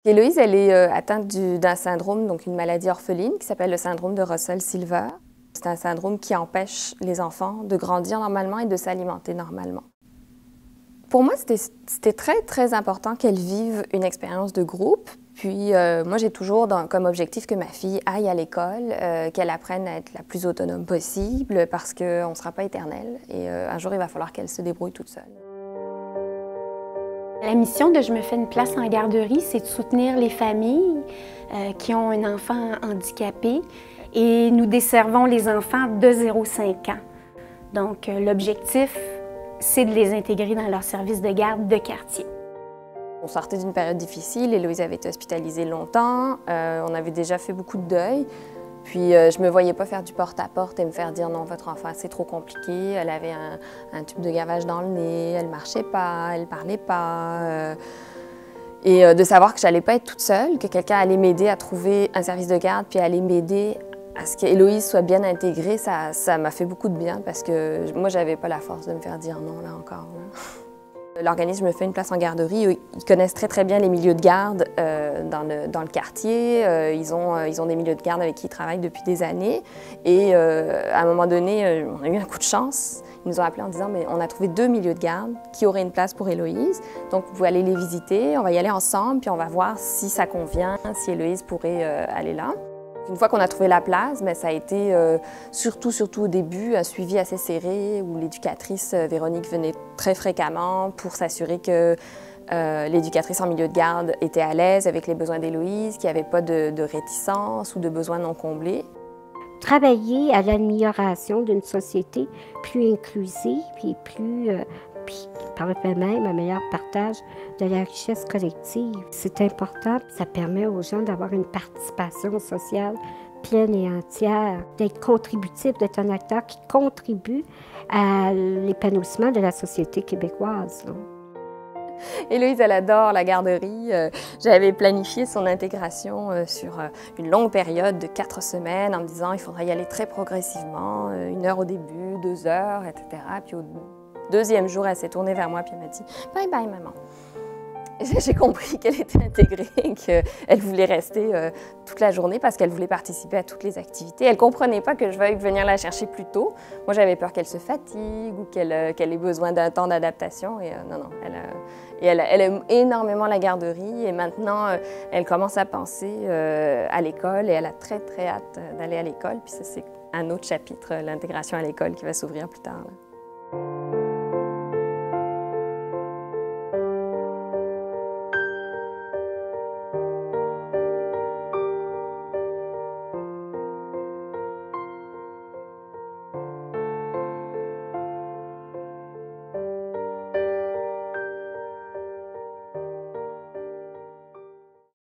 Héloïse, elle est atteinte d'un syndrome, donc une maladie orpheline qui s'appelle le syndrome de Russell-Silver. C'est un syndrome qui empêche les enfants de grandir normalement et de s'alimenter normalement. Pour moi, c'était très important qu'elle vive une expérience de groupe. Puis moi, j'ai toujours comme objectif que ma fille aille à l'école, qu'elle apprenne à être la plus autonome possible parce qu'on ne sera pas éternel et un jour, il va falloir qu'elle se débrouille toute seule. La mission de Je me fais une place en garderie, c'est de soutenir les familles qui ont un enfant handicapé et nous desservons les enfants de 0-5 ans. Donc l'objectif, c'est de les intégrer dans leur service de garde de quartier. On sortait d'une période difficile, Héloïse avait été hospitalisée longtemps, on avait déjà fait beaucoup de deuil. Puis je me voyais pas faire du porte-à-porte et me faire dire non, votre enfant c'est trop compliqué. Elle avait un tube de gavage dans le nez, elle marchait pas, elle parlait pas. Et de savoir que j'allais pas être toute seule, que quelqu'un allait m'aider à trouver un service de garde puis allait m'aider à ce qu'Héloïse soit bien intégrée, ça m'a fait beaucoup de bien parce que moi j'avais pas la force de me faire dire non là encore. L'organisme Me fait une place en garderie, ils connaissent très bien les milieux de garde dans le quartier. Ils ont des milieux de garde avec qui ils travaillent depuis des années. Et à un moment donné, on a eu un coup de chance. Ils nous ont appelés en disant mais on a trouvé 2 milieux de garde qui auraient une place pour Héloïse. Donc vous pouvez aller les visiter, on va y aller ensemble, puis on va voir si ça convient, si Héloïse pourrait aller là. Une fois qu'on a trouvé la place, ça a été surtout au début un suivi assez serré où l'éducatrice Véronique venait très fréquemment pour s'assurer que l'éducatrice en milieu de garde était à l'aise avec les besoins d'Héloïse, qu'il n'y avait pas de réticence ou de besoins non comblés. Travailler à l'amélioration d'une société plus inclusive et puis par le fait même un meilleur partage de la richesse collective. C'est important, ça permet aux gens d'avoir une participation sociale pleine et entière, d'être contributif, d'être un acteur qui contribue à l'épanouissement de la société québécoise. Héloïse, elle adore la garderie. J'avais planifié son intégration sur une longue période de 4 semaines en me disant qu'il faudrait y aller très progressivement, 1 heure au début, 2 heures, etc. Puis au 2e jour, elle s'est tournée vers moi et elle m'a dit « Bye bye maman ». J'ai compris qu'elle était intégrée et qu'elle voulait rester toute la journée parce qu'elle voulait participer à toutes les activités. Elle ne comprenait pas que je veuille venir la chercher plus tôt. Moi, j'avais peur qu'elle se fatigue ou qu'elle ait besoin d'un temps d'adaptation. Et non, elle aime énormément la garderie et maintenant, elle commence à penser à l'école et elle a très hâte d'aller à l'école. Puis ça, c'est un autre chapitre, l'intégration à l'école qui va s'ouvrir plus tard.